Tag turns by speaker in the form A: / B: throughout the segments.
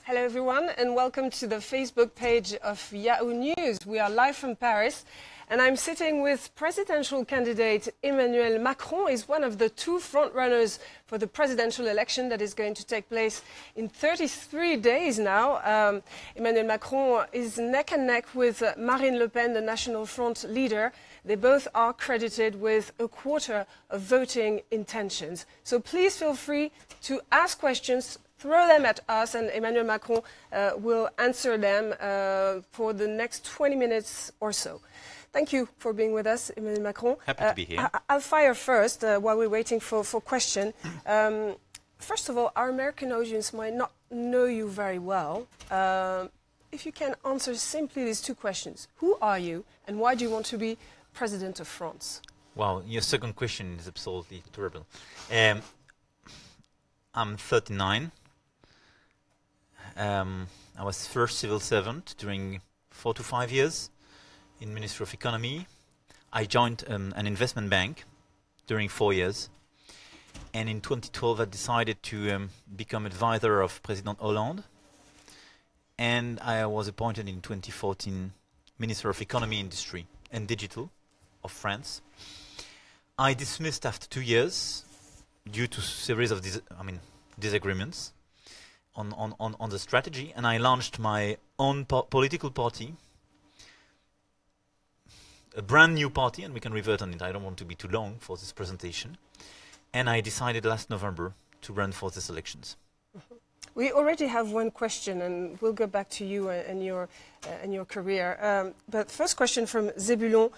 A: Hello everyone and welcome to the Facebook page of Yahoo News. We are live from Paris and I'm sitting with presidential candidate Emmanuel Macron. He's one of the two frontrunners for the presidential election that is going to take place in 33 days now. Emmanuel Macron is neck and neck with Marine Le Pen, the National Front leader. They both are credited with a quarter of voting intentions. So please feel free to ask questions, throw them at us, and Emmanuel Macron will answer them for the next 20 minutes or so. Thank you for being with us, Emmanuel Macron.
B: Happy to be here.
A: I'll fire first while we're waiting for question. First of all, our American audience might not know you very well. If you can answer simply these two questions. Who are you and why do you want to be President of France?
B: Well, your second question is absolutely terrible. I'm 39. I was first civil servant during 4 to 5 years in Ministry of Economy. I joined an investment bank during 4 years. And in 2012, I decided to become advisor of President Hollande. And I was appointed in 2014 Minister of Economy, Industry and Digital of France. I dismissed after 2 years due to a series of disagreements on the strategy, and I launched my own political party, a brand new party, and we can revert on it. I don't want to be too long for this presentation. And I decided last November to run for these elections.
A: We already have one question, and we'll go back to you and your career. But first question from Zebulon.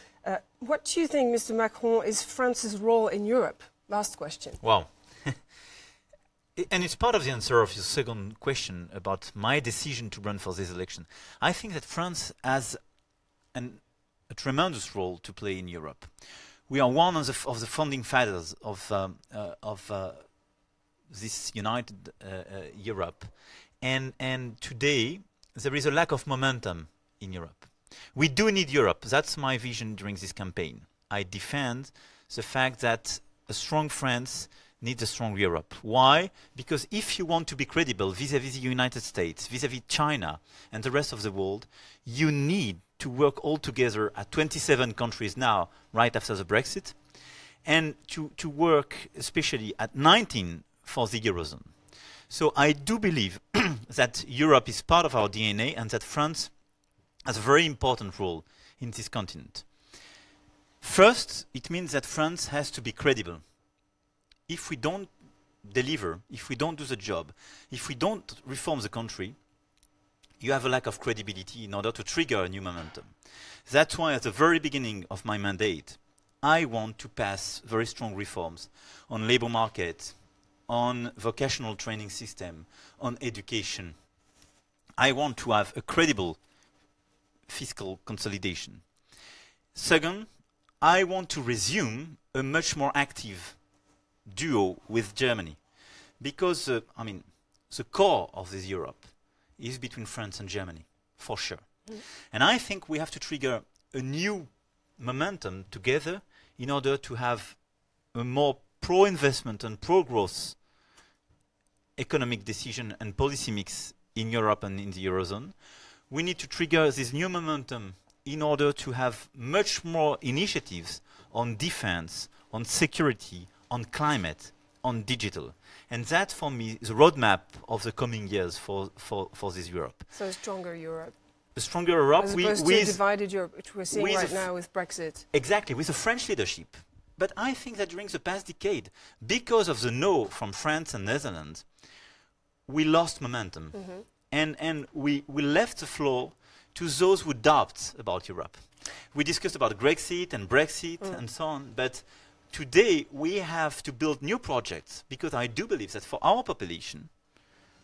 A: What do you think, Mr. Macron, is France's role in Europe? Last question.
B: Wow. And it's part of the answer of your second question about my decision to run for this election. I think that France has a tremendous role to play in Europe. We are one of the founding fathers of this united Europe. And today, there is a lack of momentum in Europe. We do need Europe. That's my vision during this campaign. I defend the fact that a strong France needs a strong Europe. Why? Because if you want to be credible vis-à-vis the United States, vis-à-vis China and the rest of the world, you need to work all together at 27 countries now, right after the Brexit, and to work especially at 19 for the Eurozone. So I do believe that Europe is part of our DNA and that France has a very important role in this continent. First, it means that France has to be credible. If we don't deliver, if we don't do the job, if we don't reform the country, you have a lack of credibility in order to trigger a new momentum. That's why at the very beginning of my mandate, I want to pass very strong reforms on labor market, on vocational training system, on education. I want to have a credible fiscal consolidation. Second, I want to resume a much more active duo with Germany, because the core of this Europe is between France and Germany, for sure. And I think we have to trigger a new momentum together in order to have a more pro-investment and pro-growth economic decision and policy mix in Europe and in the Eurozone. We need to trigger this new momentum in order to have much more initiatives on defense, on security, on climate, on digital. And that, for me, is the roadmap of the coming years for this Europe.
A: So a stronger Europe.
B: A stronger Europe.
A: As opposed to a divided Europe, which we're seeing right now with Brexit.
B: Exactly, with the French leadership. But I think that during the past decade, because of the no from France and Netherlands, we lost momentum. And we left the floor to those who doubt about Europe. We discussed about Grexit and Brexit and so on, but today we have to build new projects because I do believe that for our population,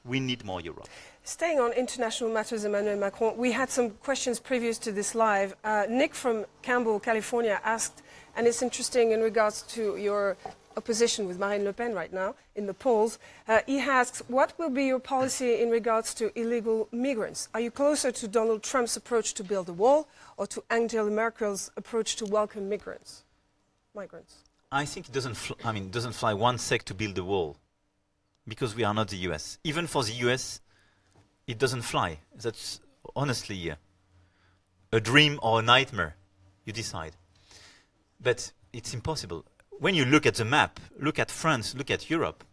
B: we need more Europe.
A: Staying on international matters, Emmanuel Macron, we had some questions previous to this live. Nick from Campbell, California asked, and it's interesting in regards to your opposition with Marine Le Pen right now in the polls. He asks, what will be your policy in regards to illegal migrants? Are you closer to Donald Trump's approach to build a wall or to Angela Merkel's approach to welcome migrants?
B: I think it doesn't fly one sec to build a wall, because we are not the US. Even for the US, it doesn't fly. That's honestly a dream or a nightmare. You decide. But it's impossible. When you look at the map, look at France, look at Europe,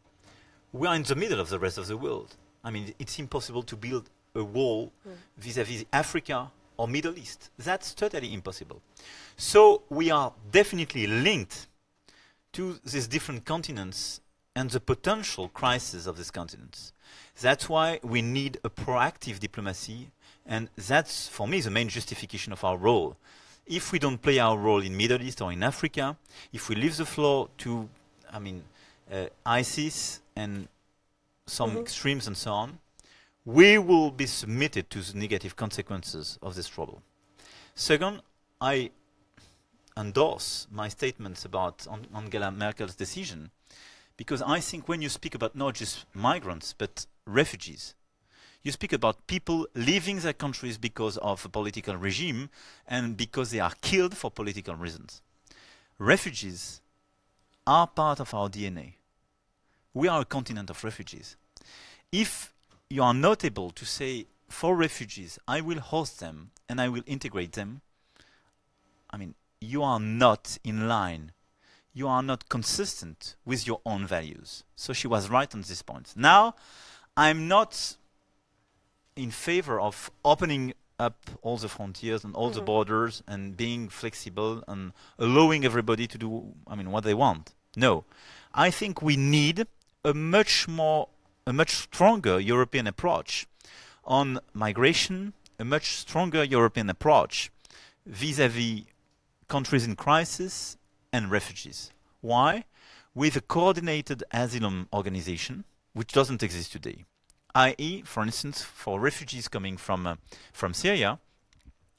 B: we are in the middle of the rest of the world. I mean, it's impossible to build a wall vis-à-vis Africa or Middle East. That's totally impossible. So we are definitely linked to these different continents and the potential crisis of these continents. That's why we need a proactive diplomacy, and that's, for me, the main justification of our role. If we don't play our role in Middle East or in Africa, if we leave the floor to, I mean, ISIS and some extremes and so on, we will be submitted to the negative consequences of this trouble. Second, I endorse my statements about Angela Merkel's decision, because I think when you speak about not just migrants, but refugees, you speak about people leaving their countries because of a political regime and because they are killed for political reasons. Refugees are part of our DNA. We are a continent of refugees. If you are not able to say, for refugees, I will host them and I will integrate them, I mean, you are not in line. You are not consistent with your own values. So she was right on this point. Now, I'm not in favor of opening up all the frontiers and all the borders and being flexible and allowing everybody to do, I mean, what they want. No. I think we need a much stronger European approach on migration, a much stronger European approach vis-à-vis countries in crisis and refugees. Why? With a coordinated asylum organization, which doesn't exist today. I.e., for instance, for refugees coming from Syria,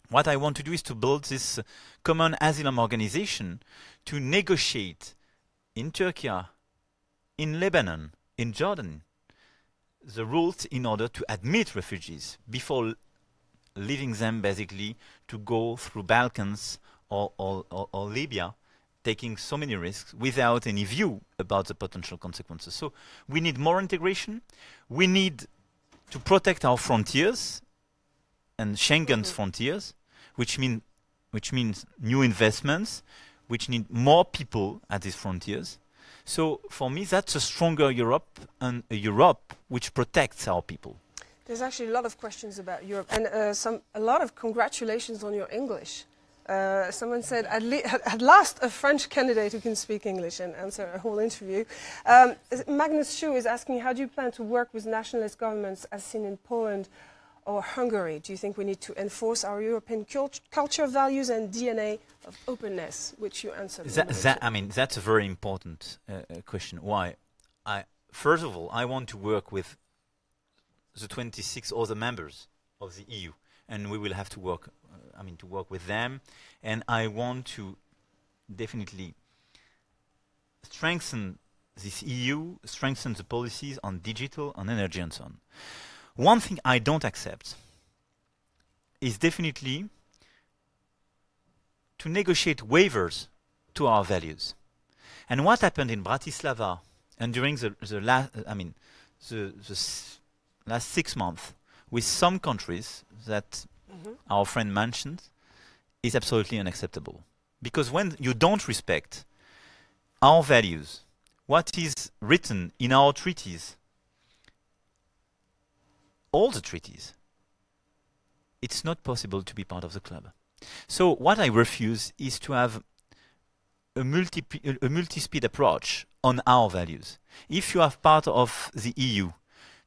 B: what I want to do is to build this common asylum organization to negotiate in Turkey, in Lebanon, in Jordan, the rules in order to admit refugees before leaving them basically to go through Balkans or Libya, taking so many risks without any view about the potential consequences. So we need more integration. We need to protect our frontiers and Schengen's frontiers, which means new investments, which need more people at these frontiers. So for me, that's a stronger Europe and a Europe which protects our people.
A: There's actually a lot of questions about Europe, and a lot of congratulations on your English. Someone said, at last a French candidate who can speak English and answer a whole interview. Magnus Schuh is asking, how do you plan to work with nationalist governments as seen in Poland or Hungary? Do you think we need to enforce our European culture, values and DNA of openness, which you answered?
B: I mean, that's a very important question. Why? First of all, I want to work with the 26 other members of the EU, and we will have to work to work with them, and I want to definitely strengthen this EU, strengthen the policies on digital, on energy and so on. One thing I don't accept is definitely to negotiate waivers to our values. And what happened in Bratislava and during the last 6 months with some countries that our friend mentioned is absolutely unacceptable. Because when you don't respect our values, what is written in our treaties, all the treaties, it's not possible to be part of the club. So what I refuse is to have a multi-speed approach on our values. If you are part of the EU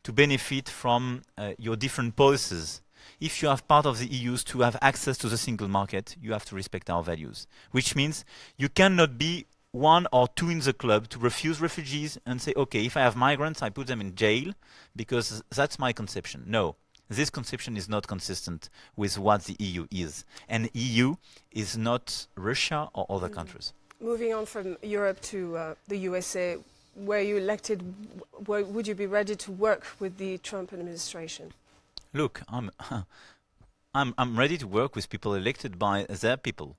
B: to benefit from your different policies, if you are part of the EU to have access to the single market, you have to respect our values. Which means you cannot be one or two in the club to refuse refugees and say, okay, if I have migrants, I put them in jail because that's my conception. No, this conception is not consistent with what the EU is. And EU is not Russia or other countries.
A: Moving on from Europe to the USA, were you elected, would you be ready to work with the Trump administration?
B: Look, I'm ready to work with people elected by their people.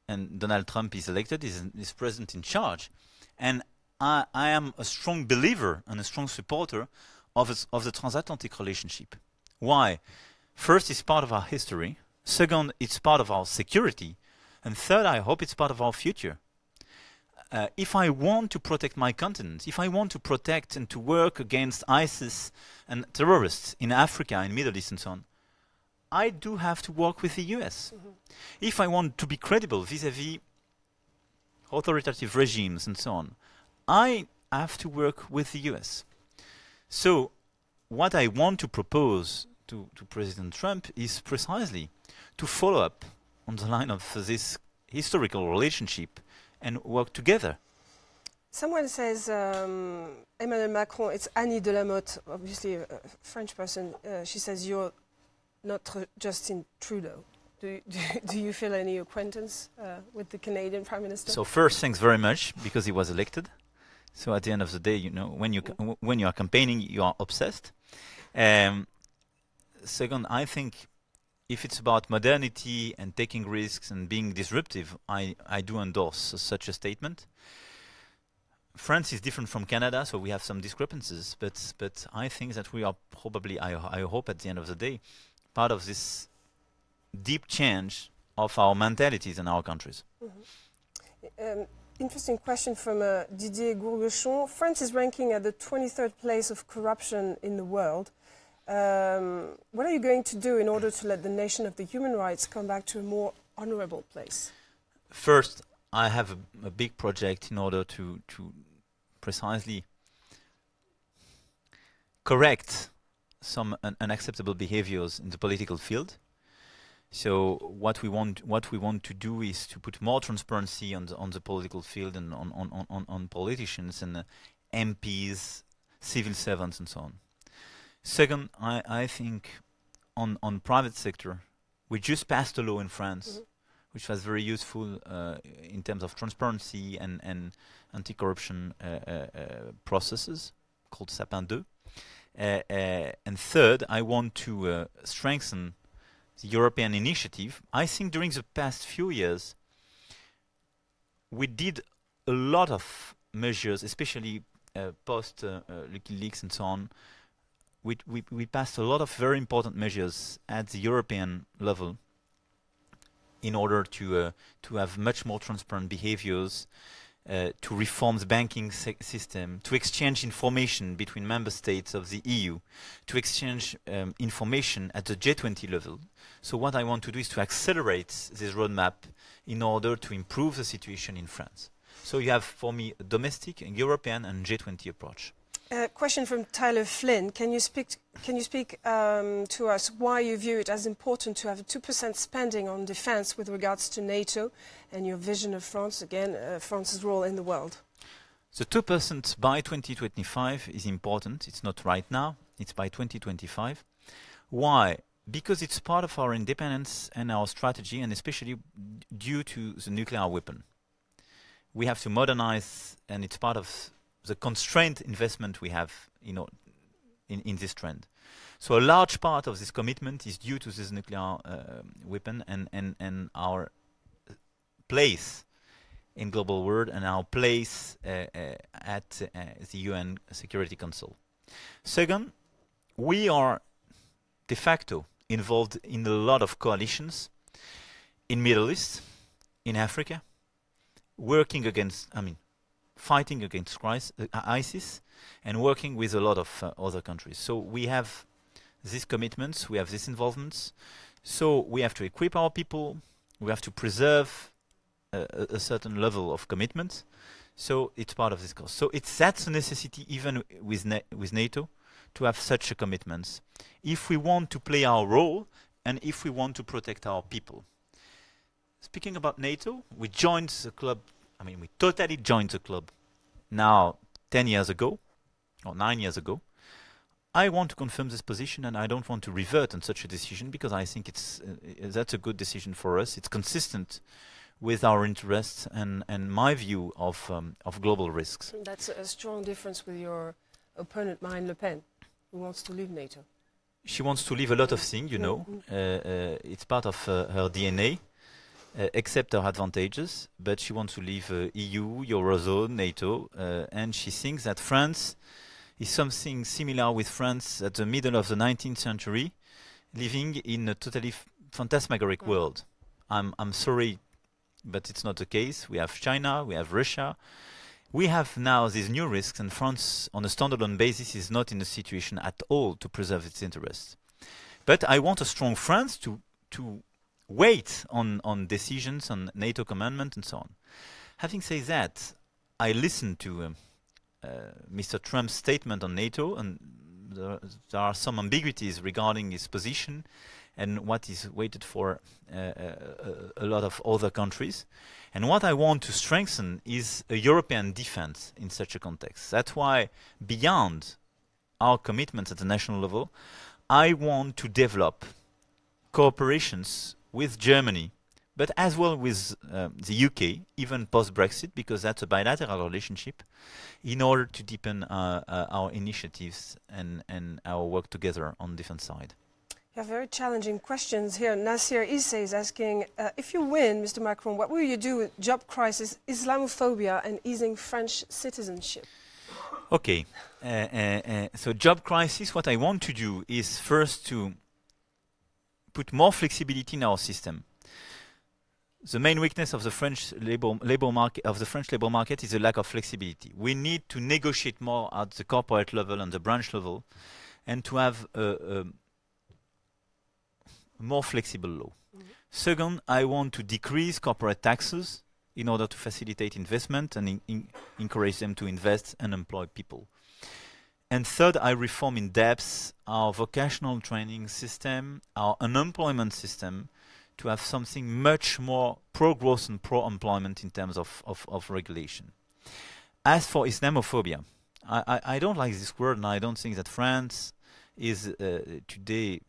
B: And Donald Trump is elected, is president in charge. And I am a strong believer and a strong supporter of the transatlantic relationship. Why? First, it's part of our history. Second, it's part of our security. And third, I hope it's part of our future. If I want to protect my continent, if I want to protect and to work against ISIS and terrorists in Africa, in Middle East and so on, I do have to work with the US. If I want to be credible vis-à-vis authoritative regimes and so on, I have to work with the US. So what I want to propose to President Trump is precisely to follow up on the line of this historical relationship and work together.
A: Someone says Emmanuel Macron, it's Annie de la Motte, obviously a French person. She says you're notre Justin Trudeau. Do you feel any acquaintance with the Canadian Prime Minister?
B: So first, thanks very much, because he was elected. So at the end of the day, you know, when you are campaigning, you are obsessed. Second, I think if it's about modernity and taking risks and being disruptive, I do endorse such a statement. France is different from Canada, so we have some discrepancies, but I think that we are probably, I hope at the end of the day, part of this deep change of our mentalities in our countries.
A: Interesting question from Didier Gourguechon. France is ranking at the 23rd place of corruption in the world. What are you going to do in order to let the nation of the human rights come back to a more honorable place?
B: First, I have a big project in order to precisely correct some unacceptable behaviors in the political field. So what we want to do is to put more transparency on the political field and on politicians and MPs, civil servants and so on. Second, I think on private sector, we just passed a law in France, which was very useful in terms of transparency and anti-corruption processes, called Sapin 2. And third, I want to strengthen the European initiative. I think during the past few years, we did a lot of measures, especially post WikiLeaks and so on. We passed a lot of very important measures at the European level in order to have much more transparent behaviors, to reform the banking system, to exchange information between member states of the EU, to exchange information at the G20 level. So what I want to do is to accelerate this roadmap in order to improve the situation in France. So you have, for me, a domestic, a European and G20 approach.
A: Question from Tyler Flynn. Can you speak to us why you view it as important to have a 2% spending on defense with regards to NATO and your vision of France, again, France's role in the world?
B: The 2% by 2025 is important. It's not right now. It's by 2025. Why? Because it's part of our independence and our strategy, and especially due to the nuclear weapon. We have to modernize, and it's part of the constrained investment we have in this trend. So a large part of this commitment is due to this nuclear weapon and our place in global world and our place at the UN Security Council. Second, we are de facto involved in a lot of coalitions in Middle East, in Africa, working against, fighting against ISIS and working with a lot of other countries. So we have these commitments, we have these involvements. So we have to equip our people, we have to preserve a certain level of commitment. So it's part of this cost. So that's a necessity even with NATO to have such a commitments if we want to play our role and if we want to protect our people. Speaking about NATO, we joined the club. We totally joined the club now 10 years ago, or 9 years ago. I want to confirm this position, and I don't want to revert on such a decision because I think that's a good decision for us. It's consistent with our interests and my view of global risks.
A: That's a strong difference with your opponent, Marine Le Pen, who wants to leave NATO.
B: She wants to leave a lot of things, you know. It's part of her DNA. Accept her advantages, but she wants to leave EU, Eurozone, NATO, and she thinks that France is something similar with France at the middle of the 19th century, living in a totally phantasmagoric world. I'm sorry, but it's not the case. We have China, we have Russia. We have now these new risks, and France, on a standalone basis, is not in a situation at all to preserve its interests. But I want a strong France to wait on decisions on NATO commandment and so on. Having said that, I listened to Mr. Trump's statement on NATO, and there are some ambiguities regarding his position and what is waited for a lot of other countries. And what I want to strengthen is a European defense in such a context. That's why, beyond our commitments at the national level, I want to develop cooperations with Germany, but as well with the UK, even post-Brexit, because that's a bilateral relationship, in order to deepen our initiatives and our work together on the defense side.
A: Yeah, very challenging questions here. Nasir Isse is asking, if you win, Mr. Macron, what will you do with job crisis, Islamophobia and easing French citizenship?
B: Okay, so job crisis, what I want to do is first to put more flexibility in our system. The main weakness of the French labor market is a lack of flexibility. We need to negotiate more at the corporate level and the branch level, and to have a more flexible law. Second, I want to decrease corporate taxes in order to facilitate investment and encourage them to invest and employ people. And third, I reform in depth our vocational training system, our unemployment system, to have something much more pro-growth and pro-employment in terms of regulation. As for Islamophobia, I don't like this word, and I don't think that France is today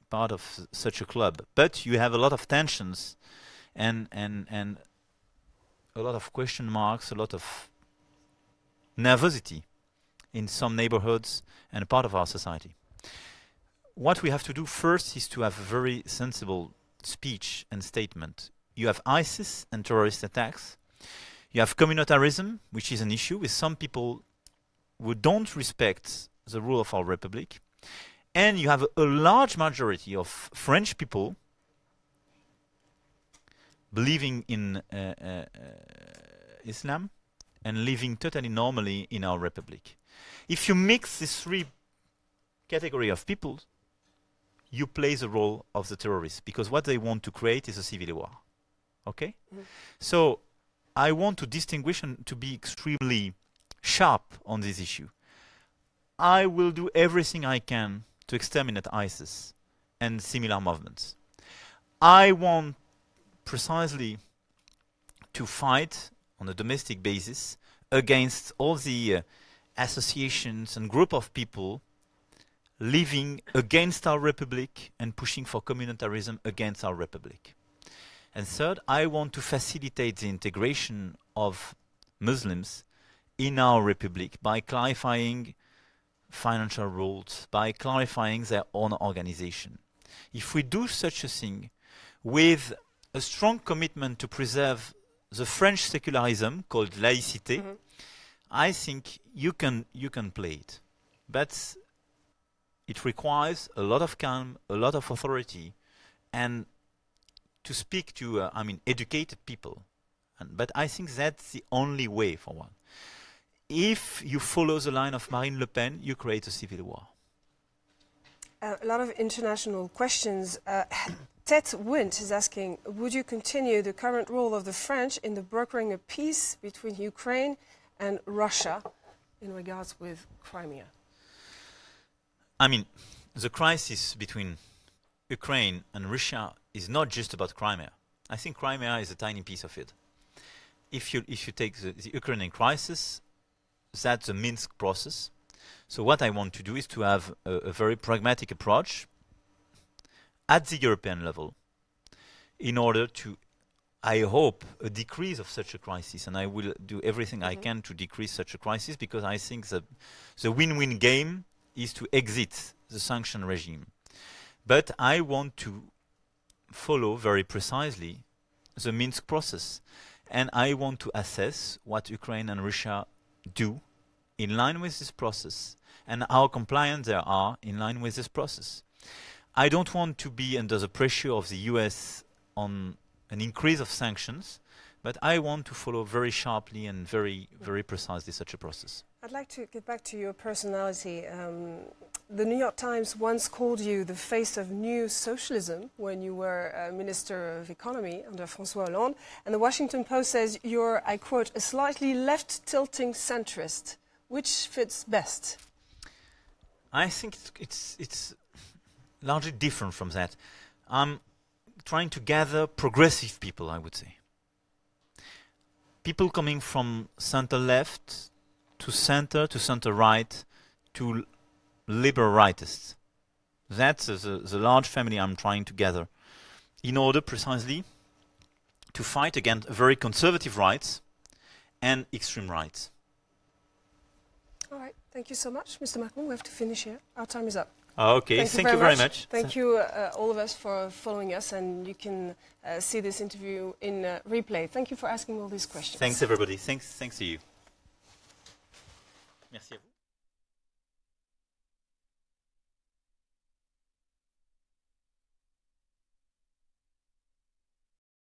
B: part of such a club. But you have a lot of tensions and a lot of question marks, a lot of nervosity in some neighborhoods and part of our society. What we have to do first is to have a very sensible speech and statement. You have ISIS and terrorist attacks. You have communitarism, which is an issue with some people who don't respect the rule of our republic. And you have a large majority of French people believing in Islam and living totally normally in our republic. If you mix these three categories of people, you play the role of the terrorists, because what they want to create is a civil war. Okay? So I want to distinguish and to be extremely sharp on this issue. I will do everything I can to exterminate ISIS and similar movements. I want precisely to fight on a domestic basis against all the associations and group of people living against our republic and pushing for communitarism against our republic. And third, I want to facilitate the integration of Muslims in our republic by clarifying financial rules, by clarifying their own organization. If we do such a thing with a strong commitment to preserve the French secularism called laïcité, I think you can play it. But it requires a lot of calm, a lot of authority, and to speak to, educated people. But I think that's the only way forward. If you follow the line of Marine Le Pen, you create a civil war.
A: A lot of international questions. Ted Wint is asking, would you continue the current role of the French in the brokering a peace between Ukraine and Russia in regards with Crimea?
B: The crisis between Ukraine and Russia is not just about Crimea. I think Crimea is a tiny piece of it. If you take the Ukrainian crisis, that's a Minsk process. So what I want to do is to have a very pragmatic approach at the European level in order to, I hope, a decrease of such a crisis. And I will do everything I can to decrease such a crisis, because I think that the win-win game is to exit the sanction regime. But I want to follow very precisely the Minsk process. And I want to assess what Ukraine and Russia do in line with this process and how compliant they are in line with this process. I don't want to be under the pressure of the US on an increase of sanctions, but I want to follow very sharply and very precisely such a process.
A: I'd like to get back to your personality. The New York Times once called you the face of new socialism when you were Minister of Economy under François Hollande. And the Washington Post says you're, I quote, a slightly left-tilting centrist. Which fits best?
B: I think it's largely different from that. I'm trying to gather progressive people, I would say. People coming from center-left to center-right, to liberal rightists. That's the large family I'm trying to gather in order precisely to fight against very conservative rights and extreme rights. All
A: right, thank you so much, Mr. Macron. We have to finish here. Our time is up.
B: Okay, thank you very much.
A: Thank you all of us for following us, and you can see this interview in replay. Thank you for asking all these questions.
B: Thanks everybody. Thanks to you. Merci à vous.